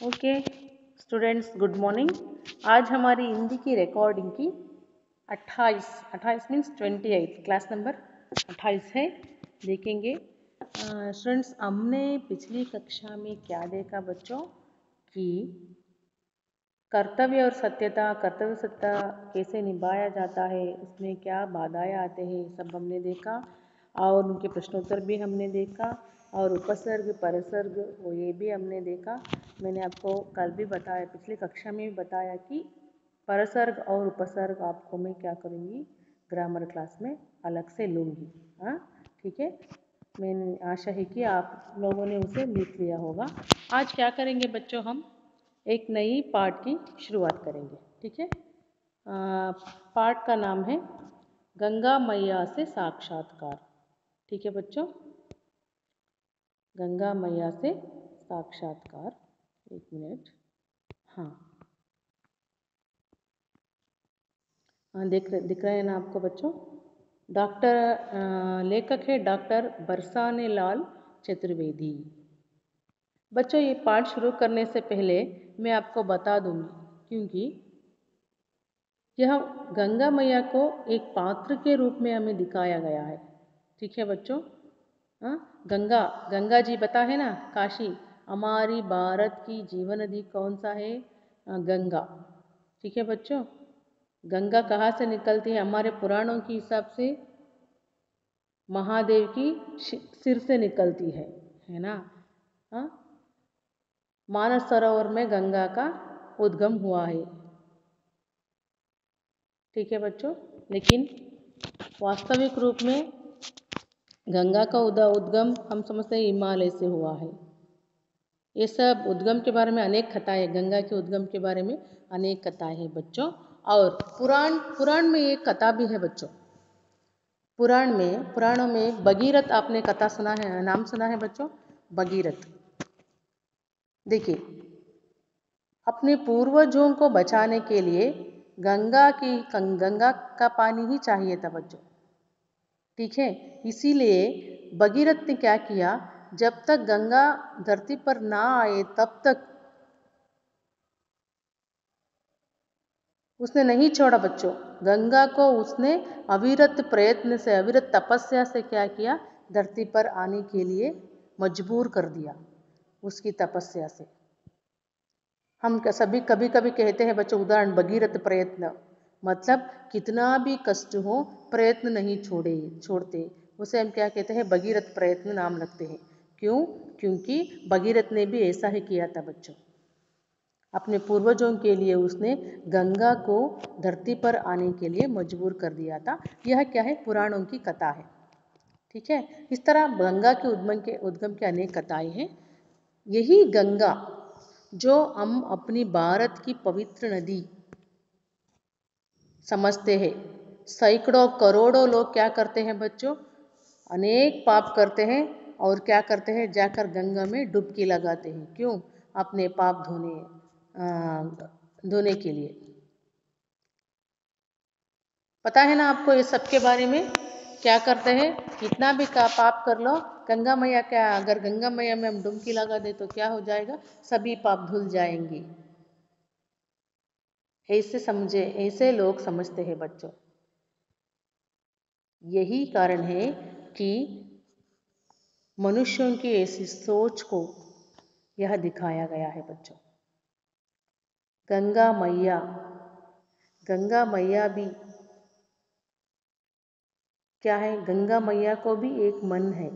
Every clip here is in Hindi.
Okay students, good morning. आज हमारी हिंदी की रिकॉर्डिंग की 28 मीन्स 28 क्लास नंबर 28 है। देखेंगे स्टूडेंट्स, हमने पिछली कक्षा में क्या देखा बच्चों कि कर्तव्य सत्ता कैसे निभाया जाता है, उसमें क्या बाधाएं आते हैं, सब हमने देखा और उनके प्रश्नोत्तर भी हमने देखा और उपसर्ग परसर्ग वो ये भी हमने देखा। मैंने आपको कल भी बताया, पिछली कक्षा में भी बताया कि परसर्ग और उपसर्ग आपको मैं क्या करूँगी, ग्रामर क्लास में अलग से लूँगी। हाँ ठीक है, मैंने आशा है कि आप लोगों ने उसे लिख लिया होगा। आज क्या करेंगे बच्चों, हम एक नई पाठ की शुरुआत करेंगे। ठीक है, पाठ का नाम है गंगा मैया से साक्षात्कार। ठीक है बच्चों, गंगा मैया से साक्षात्कार। एक मिनट। हाँ दिख रहे हैं ना आपको बच्चों। लेखक है डॉक्टर बरसाने लाल चतुर्वेदी। बच्चों, ये पाठ शुरू करने से पहले मैं आपको बता दूंगी, क्योंकि यह गंगा मैया को एक पात्र के रूप में हमें दिखाया गया है। ठीक है बच्चों, हाँ गंगा गंगा जी पता है ना, काशी, हमारी भारत की जीवन नदी कौन सा है, गंगा। ठीक है बच्चों, गंगा कहाँ से निकलती है, हमारे पुराणों के हिसाब से महादेव की सिर से निकलती है ना। हाँ, मानस सरोवर में गंगा का उद्गम हुआ है। ठीक है बच्चों, लेकिन वास्तविक रूप में गंगा का उद्गम हम समझते हैं हिमालय से हुआ है। ये सब उद्गम के बारे में अनेक कथाएं है, गंगा के उद्गम के बारे में अनेक कथाएं हैं बच्चों। और पुराण में एक कथा भी है बच्चों। पुराणों में भगीरथ, आपने कथा सुना है, नाम सुना है बच्चों, भगीरथ। देखिए, अपने पूर्वजों को बचाने के लिए गंगा का पानी ही चाहिए था बच्चों। ठीक है, इसीलिए भगीरथ ने क्या किया, जब तक गंगा धरती पर ना आए तब तक उसने नहीं छोड़ा बच्चों। गंगा को उसने अविरत प्रयत्न से, अविरत तपस्या से क्या किया, धरती पर आने के लिए मजबूर कर दिया उसकी तपस्या से। हम सभी कभी कभी कहते हैं बच्चों, उदाहरण भगीरथ प्रयत्न, मतलब कितना भी कष्ट हो प्रयत्न नहीं छोड़ते, उसे हम क्या कहते हैं, भगीरथ प्रयत्न नाम रखते हैं। क्यों? क्योंकि भगीरथ ने भी ऐसा ही किया था बच्चों। अपने पूर्वजों के लिए उसने गंगा को धरती पर आने के लिए मजबूर कर दिया था। यह क्या है, पुराणों की कथा है। ठीक है, इस तरह गंगा के उद्गम के अनेक कथाएं हैं। यही गंगा जो हम अपनी भारत की पवित्र नदी समझते हैं, सैकड़ों करोड़ों लोग क्या करते हैं बच्चों, अनेक पाप करते हैं और क्या करते हैं, जाकर गंगा में डुबकी लगाते हैं। क्यों? अपने पाप धोने के लिए। पता है ना आपको ये सब के बारे में, क्या करते हैं, कितना भी पाप कर लो, गंगा मैया क्या, अगर गंगा मैया में हम डुबकी लगा दे तो क्या हो जाएगा, सभी पाप धुल जाएंगे। ऐसे लोग समझते हैं बच्चों। यही कारण है कि मनुष्यों की ऐसी सोच को यह दिखाया गया है बच्चों। गंगा मैया भी क्या है, गंगा मैया को भी एक मन है,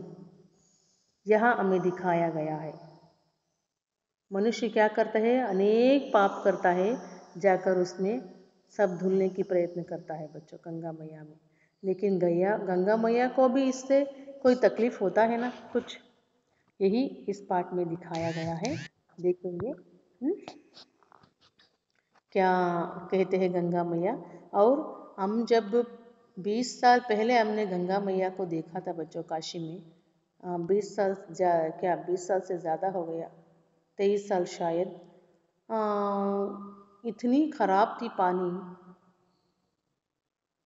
यह हमें दिखाया गया है। मनुष्य क्या करता है, अनेक पाप करता है, जाकर उसमें सब धुलने की प्रयत्न करता है बच्चों गंगा मैया में। लेकिन गंगा मैया को भी इससे कोई तकलीफ होता है ना कुछ, यही इस पाठ में दिखाया गया है। देखेंगे क्या कहते हैं गंगा मैया। और हम जब 20 साल पहले हमने गंगा मैया को देखा था बच्चों काशी में, 20 साल क्या 20 साल से ज़्यादा हो गया, 23 साल शायद। इतनी खराब थी पानी,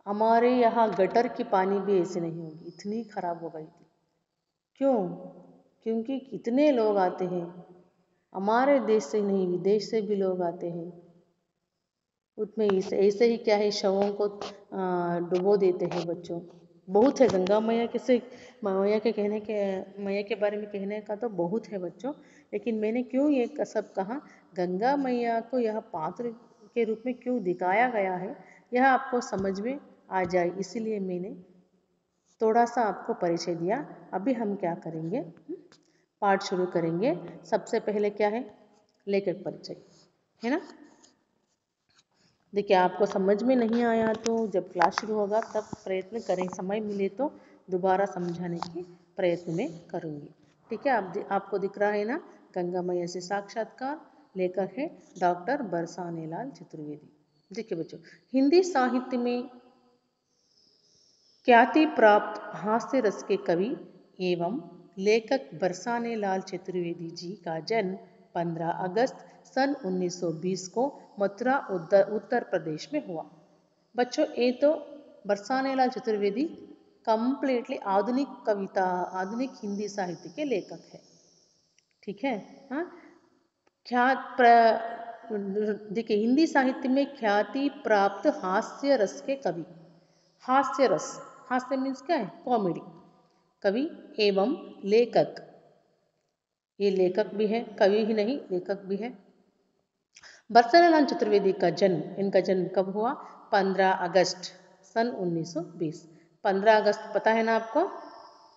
हमारे यहाँ गटर की पानी भी ऐसे नहीं होगी, इतनी खराब हो गई थी। क्यों? क्योंकि कितने लोग आते हैं, हमारे देश से नहीं, विदेश से भी लोग आते हैं। उसमें ऐसे ही क्या है, शवों को डुबो देते हैं बच्चों। बहुत है गंगा मैया मैया के कहने के मैया के बारे में कहने का तो बहुत है बच्चों, लेकिन मैंने क्यों ये सब कहा, गंगा मैया को यह पात्र के रूप में क्यों दिखाया गया है, यह आपको समझ में आ जाए, इसीलिए मैंने थोड़ा सा आपको परिचय दिया। अभी हम क्या करेंगे, पाठ शुरू करेंगे। सबसे पहले क्या है, लेखक परिचय है ना। देखिए, आपको समझ में नहीं आया तो जब क्लास शुरू होगा तब प्रयत्न करें, समय मिले तो दोबारा समझाने की प्रयत्न में करूँगी। ठीक है, आपको दिख रहा है ना, गंगा मैया से साक्षात्कार, लेखक है डॉक्टर बरसानेलाल चतुर्वेदी। देखिए बच्चों, हिंदी साहित्य में ख्याति प्राप्त हास्य रस के कवि एवं लेखक बरसानेलाल चतुर्वेदी जी का जन्म 15 अगस्त सन 1920 को मथुरा उत्तर प्रदेश में हुआ। बच्चों, ये तो बरसानेलाल चतुर्वेदी कंप्लीटली आधुनिक हिंदी साहित्य के लेखक है। ठीक है, हाँ। देखिए, हिंदी साहित्य में ख्याति प्राप्त हास्य रस के कवि, हास्य रस, हास्य मीन्स क्या है, कॉमेडी, कवि एवं लेखक, ये लेखक भी है, कवि ही नहीं लेखक भी है। बरसानेलाल चतुर्वेदी का जन्म, इनका जन्म कब हुआ, 15 अगस्त सन 1920। 15 अगस्त पता है ना आपको,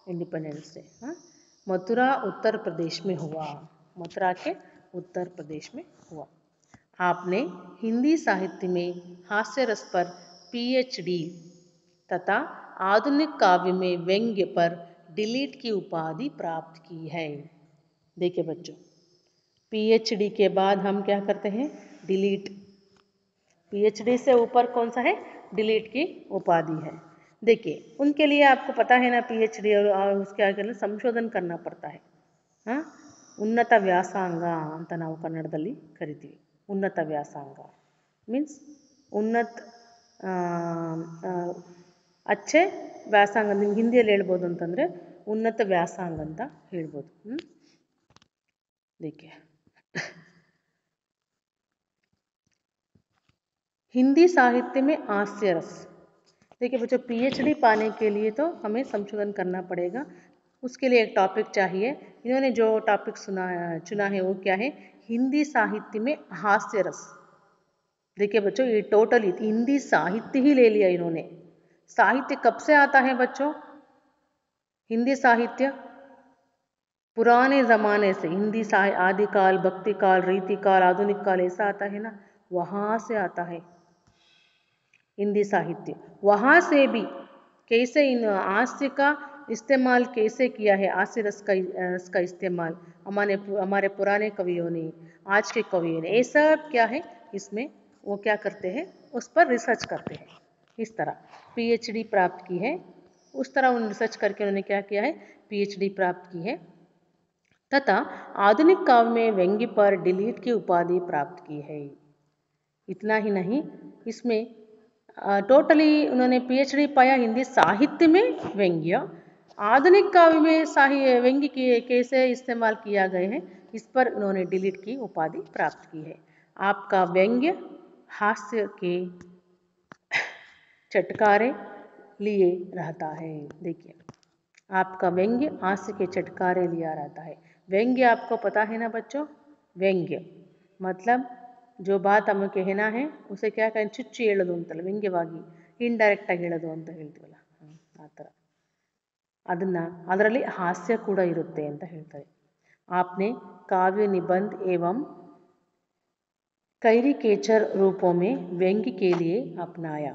इंडिपेंडेंस डे। हाँ, मथुरा उत्तर प्रदेश में हुआ, मथुरा के उत्तर प्रदेश में हुआ। आपने हिंदी साहित्य में हास्य रस पर पीएचडी तथा आधुनिक काव्य में व्यंग्य पर डिलीट की उपाधि प्राप्त की है। देखिए बच्चों, पीएचडी के बाद हम क्या करते हैं, डिलीट। पीएचडी से ऊपर कौन सा है, डिलीट की उपाधि है। देखिए, उनके लिए आपको पता है ना, पीएचडी और उसके आगे संशोधन करना पड़ता है। हाँ, ಉನ್ನತ ವ್ಯಾಸಂಗ ಅಂತ ನಾವು ಕನ್ನಡದಲ್ಲಿ ಕರಿತೀವಿ। ಉನ್ನತ ವ್ಯಾಸಂಗ ಮೀನ್ಸ್ ಉನ್ನತ ಅಚ್ಚೆ ವ್ಯಾಸಂಗ, ನಿಮ್ಗೆ ಹಿಂದಿಯಲ್ಲಿ ಹೇಳ್ಬೋದು ಅಂತಂದರೆ ಉನ್ನತ ವ್ಯಾಸಂಗ ಅಂತ ಹೇಳ್ಬೋದು। देखिए, हिंदी साहित्य में हास्य रस। देखिए बच्चों, पीएचडी पाने के लिए तो हमें संशोधन करना पड़ेगा, उसके लिए एक टॉपिक चाहिए। इन्होंने जो टॉपिक चुना है वो क्या है, हिंदी साहित्य में हास्य रस। देखिए बच्चों, ये टोटली हिंदी साहित्य ही ले लिया इन्होंने। साहित्य कब से आता है बच्चों, हिंदी साहित्य पुराने ज़माने से, हिंदी आदिकाल, भक्ति काल, रीति काल, आधुनिक काल, ऐसा आता है ना, वहाँ से आता है हिंदी साहित्य। वहाँ से भी कैसे इन हास्य का इस्तेमाल कैसे किया है, हास्य रस का इस्तेमाल हमारे पुराने कवियों ने, आज के कवियों ने, ये सब क्या है इसमें वो क्या करते हैं, उस पर रिसर्च करते हैं। इस तरह पीएचडी प्राप्त की है, उस तरह उन्होंने रिसर्च करके उन्होंने क्या किया है, पीएचडी प्राप्त की है तथा आधुनिक काव्य में व्यंग्य पर डिलीट की उपाधि प्राप्त की है। इतना ही नहीं, इसमें टोटली उन्होंने पीएचडी पाया हिंदी साहित्य में व्यंग्य, आधुनिक काव्य में व्यंग्य के कैसे इस्तेमाल किया गए हैं, इस पर उन्होंने डिलीट की उपाधि प्राप्त की है। आपका व्यंग्य हास्य के चटकारे लिए रहता है। देखिए, आपका व्यंग्य हास्य के चटकारे लिया रहता है। व्यंग्य आपको पता है ना बच्चों, व्यंग्य मतलब जो बात हमें कहना है उसे क्या कहें, ಚುಚ್ಚಿ ಹೇಳೋದು ಅಂತಲ್ಲ, ವ್ಯಂಗ್ಯವಾಗಿ ಇಂಡೈರೆಕ್ಟಾಗಿ ಹೇಳೋದು ಅಂತ ಹೇಳ್ತೀವಲ್ಲ, ಆ ಥರ ಅದರಲ್ಲಿ ಹಾಸ್ಯ ಕೂಡ ಇರುತ್ತೆ ಅಂತ ಹೇಳ್ತಾರೆ। आपने काव्य निबंध एवं कैरिकेचर रूपों में व्यंग्य के लिए अपनाया।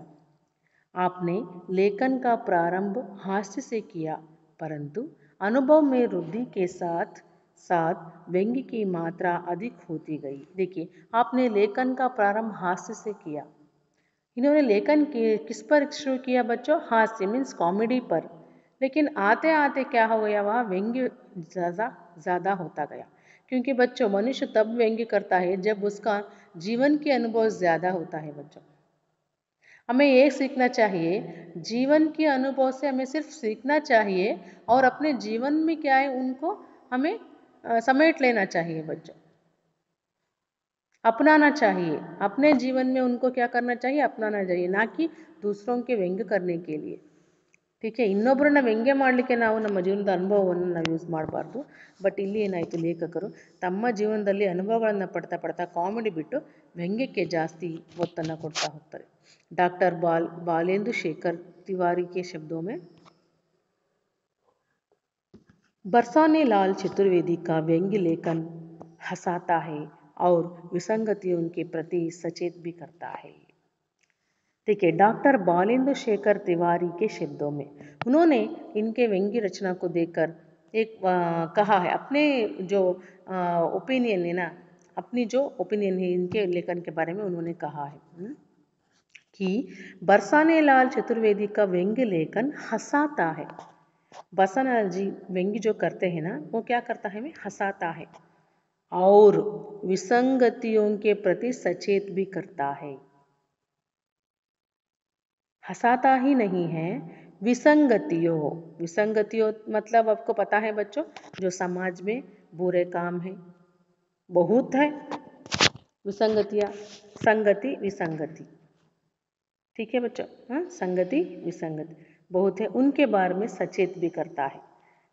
आपने लेखन का प्रारंभ हास्य से किया, परंतु अनुभव में वृद्धि के साथ साथ व्यंग्य की मात्रा अधिक होती गई। देखिए, आपने लेखन का प्रारंभ हास्य से किया। इन्होंने लेखन किस पर शुरू किया बच्चों, हास्य मीन्स कॉमेडी पर, लेकिन आते आते क्या हो गया, वहाँ व्यंग्य ज़्यादा होता गया। क्योंकि बच्चों, मनुष्य तब व्यंग्य करता है जब उसका जीवन के अनुभव ज़्यादा होता है। बच्चों, हमें ये सीखना चाहिए, जीवन के अनुभव से हमें सिर्फ सीखना चाहिए और अपने जीवन में क्या है उनको हमें समेट लेना चाहिए बच्चों। अपनाना चाहिए, अपने जीवन में उनको क्या करना चाहिए, अपनाना चाहिए, ना कि दूसरों के ವ್ಯಂಗ್ಯ करने के लिए. ठीक है, ಇನ್ನೊಬ್ಬರನ್ನ ವ್ಯಂಗ್ಯ ಮಾಡಲಿಕ್ಕೆ ನಾವು ನಮ್ಮ ಜೀವನದ ಅನುಭವವನ್ನು ನಾವು ಯೂಸ್ ಮಾಡಬಾರ್ದು. ಬಟ್ ಇಲ್ಲಿ ಏನಾಯಿತು, ಲೇಖಕರು ತಮ್ಮ ಜೀವನದಲ್ಲಿ ಅನುಭವಗಳನ್ನು ಪಡ್ತಾ ಪಡ್ತಾ ಕಾಮಿಡಿ ಬಿಟ್ಟು ವ್ಯಂಗ್ಯಕ್ಕೆ ಜಾಸ್ತಿ ಒತ್ತನ್ನು ಕೊಡ್ತಾ ಹೋಗ್ತಾರೆ. ಡಾಕ್ಟರ್ बालेंदु शेखर तिवारी के शब्दों में, बरसाने लाल चतुर्वेदी का व्यंग्य लेखन हंसाता है और विसंगतियों के प्रति सचेत भी करता है. ठीक है, डॉक्टर बालेंदु शेखर तिवारी के शब्दों में, उन्होंने इनके व्यंग्य रचना को देखकर एक कहा है, अपने जो ओपिनियन है ना, अपनी जो ओपिनियन है इनके लेखन के बारे में उन्होंने कहा है कि बरसाने लाल चतुर्वेदी का व्यंग्य लेखन हंसाता है. बरसाने जी व्यंग्य जो करते हैं ना, वो क्या करता है, हमें हंसाता है और विसंगतियों के प्रति सचेत भी करता है. हंसाता ही नहीं है, विसंगतियों, विसंगतियों मतलब आपको पता है बच्चों, जो समाज में बुरे काम हैं बहुत है, विसंगतियाँ, संगति विसंगति. ठीक है बच्चों, हाँ, संगति विसंगति बहुत है, उनके बारे में सचेत भी करता है.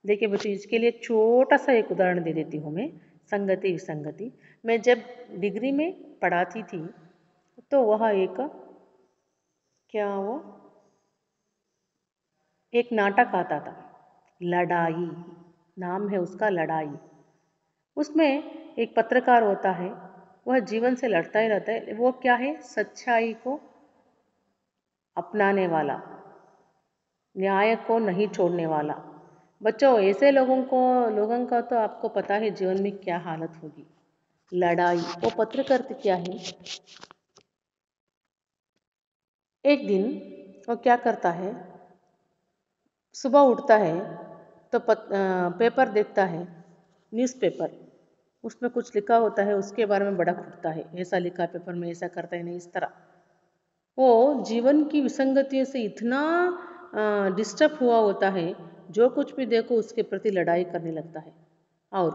देखिए बच्चों, इसके लिए छोटा सा एक उदाहरण दे देती हूँ मैं. संगति विसंगति, मैं जब डिग्री में पढ़ाती थी तो वह एक नाटक आता था, लड़ाई नाम है उसका, लड़ाई. उसमें एक पत्रकार होता है, वह जीवन से लड़ता ही रहता है. वो क्या है, सच्चाई को अपनाने वाला, न्याय को नहीं छोड़ने वाला. बच्चों, ऐसे लोगों का तो आपको पता है जीवन में क्या हालत होगी. लड़ाई. वो पत्रकार क्या है, एक दिन वो क्या करता है, सुबह उठता है तो पेपर देखता है, न्यूज़पेपर, उसमें कुछ लिखा होता है, उसके बारे में बड़ा खुटता है, ऐसा लिखा पेपर में, ऐसा करता है नहीं, इस तरह. वो जीवन की विसंगतियों से इतना डिस्टर्ब हुआ होता है, जो कुछ भी देखो उसके प्रति लड़ाई करने लगता है. और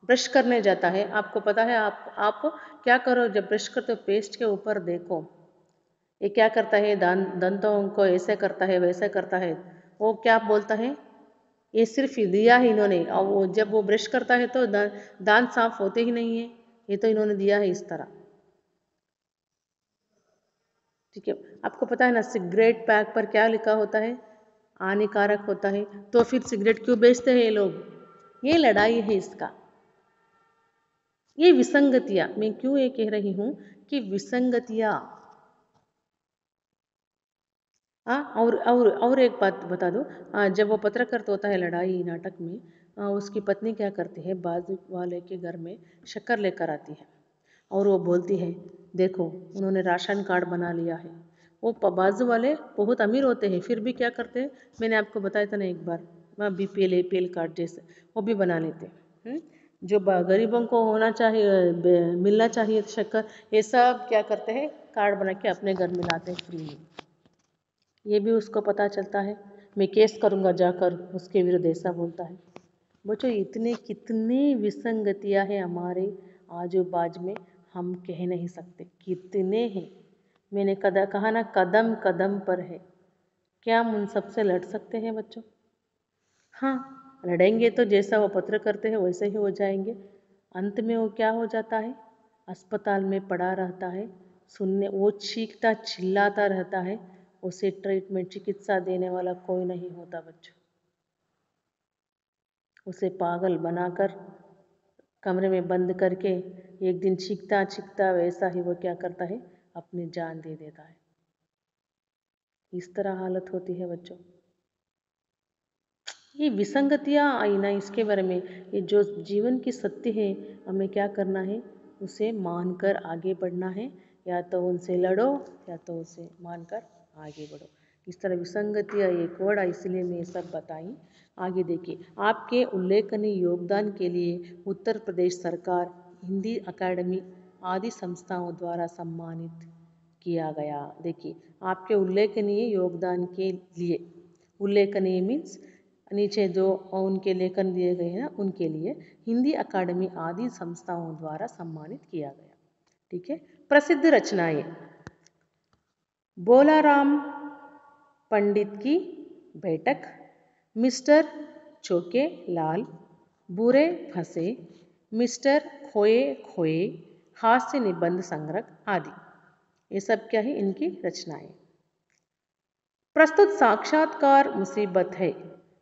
ब्रश करने जाता है, आपको पता है, आप क्या करो जब ब्रश करते हो, पेस्ट के ऊपर देखो ये क्या करता है, दंतों को ऐसे करता है वैसे करता है. वो क्या बोलता है, ये सिर्फ दिया है इन्होंने, और वो जब वो ब्रश करता है तो दांत साफ होते ही नहीं है, ये तो इन्होंने दिया है इस तरह. ठीक है, आपको पता है ना, सिगरेट पैक पर क्या लिखा होता है, हानिकारक होता है, तो फिर सिगरेट क्यों बेचते हैं ये लोग. ये लड़ाई है इसका, ये विसंगतियाँ. मैं क्यों ये कह रही हूँ कि विसंगतियाँ. और एक बात बता दो, जब वो पत्रकार होता है लड़ाई नाटक में, उसकी पत्नी क्या करती है, बाजू वाले के घर में शक्कर लेकर आती है और वो बोलती है, देखो उन्होंने राशन कार्ड बना लिया है. वो बाजू वाले बहुत अमीर होते हैं, फिर भी क्या करते हैं, मैंने आपको बताया था ना एक बार, BPL APL कार्ड जैसे वो भी बना लेते हैं. जो गरीबों को होना चाहिए, मिलना चाहिए शक्कर, ये सब क्या करते हैं, कार्ड बना के अपने घर में लाते हैं फ्री में. ये भी उसको पता चलता है, मैं केस करूँगा जाकर उसके विरुद्ध, ऐसा बोलता है. बच्चों, इतने कितने विसंगतियाँ हैं हमारे आजू बाजू में, हम कह नहीं सकते कितने हैं. मैंने कहा ना, कदम कदम पर है. क्या हम उन सबसे लड़ सकते हैं बच्चों? हाँ, लड़ेंगे तो जैसा वो पत्र करते हैं वैसे ही हो जाएंगे. अंत में वो क्या हो जाता है, अस्पताल में पड़ा रहता है, सुनने वो चीखता चिल्लाता रहता है, उसे ट्रीटमेंट चिकित्सा देने वाला कोई नहीं होता बच्चों. उसे पागल बनाकर कमरे में बंद करके एक दिन चीखता चीखता वैसा ही वो क्या करता है, अपनी जान दे देता है. इस तरह हालत होती है बच्चों. ये विसंगतियाँ आई ना, इसके बारे में, ये जो जीवन की सत्य है, हमें क्या करना है, उसे मानकर आगे बढ़ना है. या तो उनसे लड़ो या तो उसे मानकर आगे बढ़ो. इस तरह विसंगतियाँ एक वर्ड, इसलिए मैं ये सब बताई. आगे देखिए, आपके उल्लेखनीय योगदान के लिए उत्तर प्रदेश सरकार हिंदी अकादमी आदि संस्थाओं द्वारा सम्मानित किया गया. देखिए, आपके उल्लेखनीय योगदान के लिए, उल्लेखनीय मीन्स नीचे जो उनके लेखन दिए गए हैं ना, उनके लिए हिंदी अकादमी आदि संस्थाओं द्वारा सम्मानित किया गया. ठीक है। प्रसिद्ध रचनाएं, बोलाराम पंडित की बैठक, मिस्टर चौके लाल, बुरे फंसे, मिस्टर खोए खोए, हास्य निबंध संग्रह आदि। ये सब क्या है, इनकी रचनाएं। प्रस्तुत साक्षात्कार मुसीबत है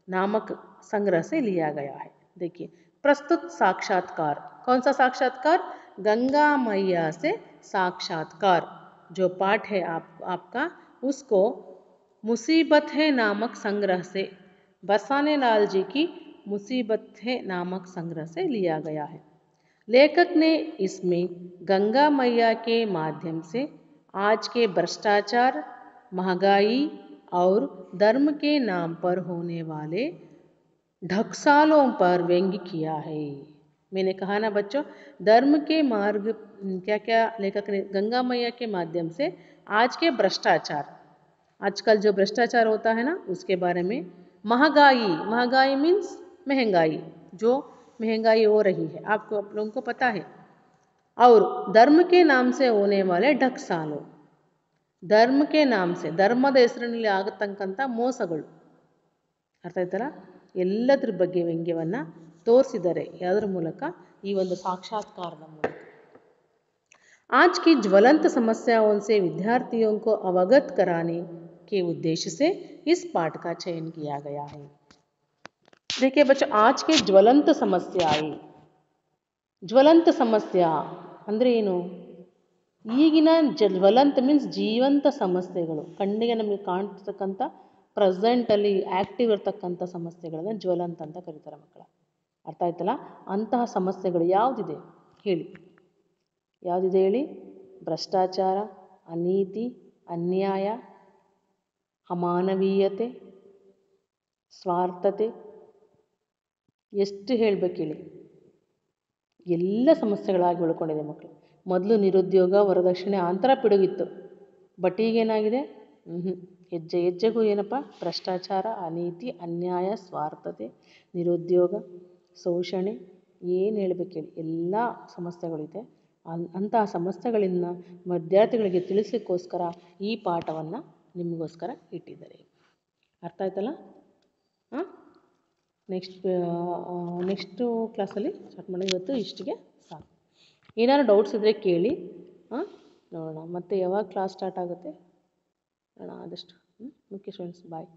नामक संग्रह से लिया गया है। देखिए, प्रस्तुत साक्षात्कार, कौन सा साक्षात्कार? गंगा मैया से साक्षात्कार, जो पाठ है आपका, उसको मुसीबत है नामक संग्रह से, बरसाने लाल जी की मुसीबत है नामक संग्रह से लिया गया है। लेखक ने इसमें गंगा मैया के माध्यम से आज के भ्रष्टाचार, महंगाई और धर्म के नाम पर होने वाले ढकसालों पर व्यंग्य किया है। मैंने कहा ना बच्चों, धर्म के मार्ग, क्या क्या लेखक ने गंगा मैया के माध्यम से आज के भ्रष्टाचार, आजकल जो भ्रष्टाचार होता है ना, उसके बारे में, महंगाई, महंगाई मीन्स महंगाई, जो महंगाई हो रही है, आप लोगों को पता है, और धर्म के नाम से होने वाले ढकसालों, ಧರ್ಮ ಕೆ ನಾಮ ಸೆ, ಧರ್ಮದ ಹೆಸರಿನಲ್ಲಿ ಆಗತಕ್ಕಂಥ ಮೋಸಗಳು, ಅರ್ಥ ಆಯ್ತಲ್ಲ, ಎಲ್ಲದರ ಬಗ್ಗೆ ವ್ಯಂಗ್ಯವನ್ನು ತೋರಿಸಿದ್ದಾರೆ ಯಾವುದರ ಮೂಲಕ? ಈ ಒಂದು ಸಾಕ್ಷಾತ್ಕಾರದ ಮೂಲಕ। आज की ज्वलंत समस्याओं से विद्यार्थियों को अवगत कराने के उद्देश्य से इस पाठ का चयन किया गया है। देखिए बच्चों, आज के ज्वलंत समस्याएं, ज्वलंत समस्या ಅಂದರೆ ಏನು? ಈಗಿನ ಜ್ವಲಂತ ಮೀನ್ಸ್ ಜೀವಂತ ಸಮಸ್ಯೆಗಳು, ಕಣ್ಣಿಗೆ ನಮಗೆ ಕಾಣ್ತಕ್ಕಂಥ ಪ್ರೆಸೆಂಟಲ್ಲಿ ಆ್ಯಕ್ಟಿವ್ ಇರ್ತಕ್ಕಂಥ ಸಮಸ್ಯೆಗಳನ್ನು ಜ್ವಲಂತ ಅಂತ ಕರೀತಾರೆ ಮಕ್ಕಳ, ಅರ್ಥ ಆಯ್ತಲ್ಲ? ಅಂತಹ ಸಮಸ್ಯೆಗಳು ಯಾವುದಿದೆ ಹೇಳಿ, ಯಾವುದಿದೆ ಹೇಳಿ? ಭ್ರಷ್ಟಾಚಾರ, ಅನೀತಿ, ಅನ್ಯಾಯ, ಅಮಾನವೀಯತೆ, ಸ್ವಾರ್ಥತೆ, ಎಷ್ಟು ಹೇಳಬೇಕು ಹೇಳಿ? ಎಲ್ಲ ಸಮಸ್ಯೆಗಳಾಗಿ ಉಳ್ಕೊಂಡಿದೆ ಮಕ್ಕಳು. ಮೊದಲು ನಿರುದ್ಯೋಗ, ವರದಕ್ಷಿಣೆ, ಆಂತರ ಪಿಡುಗಿತ್ತು, ಬಟ್ ಈಗೇನಾಗಿದೆ? ಹೆಜ್ಜೆ ಹೆಜ್ಜೆಗೂ ಏನಪ್ಪ? ಭ್ರಷ್ಟಾಚಾರ, ಅನೀತಿ, ಅನ್ಯಾಯ, ಸ್ವಾರ್ಥತೆ, ನಿರುದ್ಯೋಗ, ಶೋಷಣೆ, ಏನು ಹೇಳಬೇಕು ಹೇಳಿ? ಎಲ್ಲ ಸಮಸ್ಯೆಗಳಿದೆ. ಅಂತಹ ಸಮಸ್ಯೆಗಳಿಂದ ವಿದ್ಯಾರ್ಥಿಗಳಿಗೆ ತಿಳಿಸೋಕ್ಕೋಸ್ಕರ ಈ ಪಾಠವನ್ನು ನಿಮಗೋಸ್ಕರ ಇಟ್ಟಿದ್ದಾರೆ. ಅರ್ಥ ಆಯ್ತಲ್ಲ? ಹಾಂ, ನೆಕ್ಸ್ಟು ಕ್ಲಾಸಲ್ಲಿ ಸ್ಟಾರ್ಟ್ ಮಾಡೋಣ. ಇವತ್ತು ಇಷ್ಟಿಗೆ ಸಾಕು. ಏನಾದ್ರು ಡೌಟ್ಸ್ ಇದ್ದರೆ ಕೇಳಿ, ನೋಡೋಣ. ಮತ್ತು ಯಾವಾಗ ಕ್ಲಾಸ್ ಸ್ಟಾರ್ಟ್ ಆಗುತ್ತೆ ನೋಡೋಣ ಆದಷ್ಟು. ಓಕೆ ಸ್ಟೂಡೆಂಟ್ಸ್, ಬಾಯ್.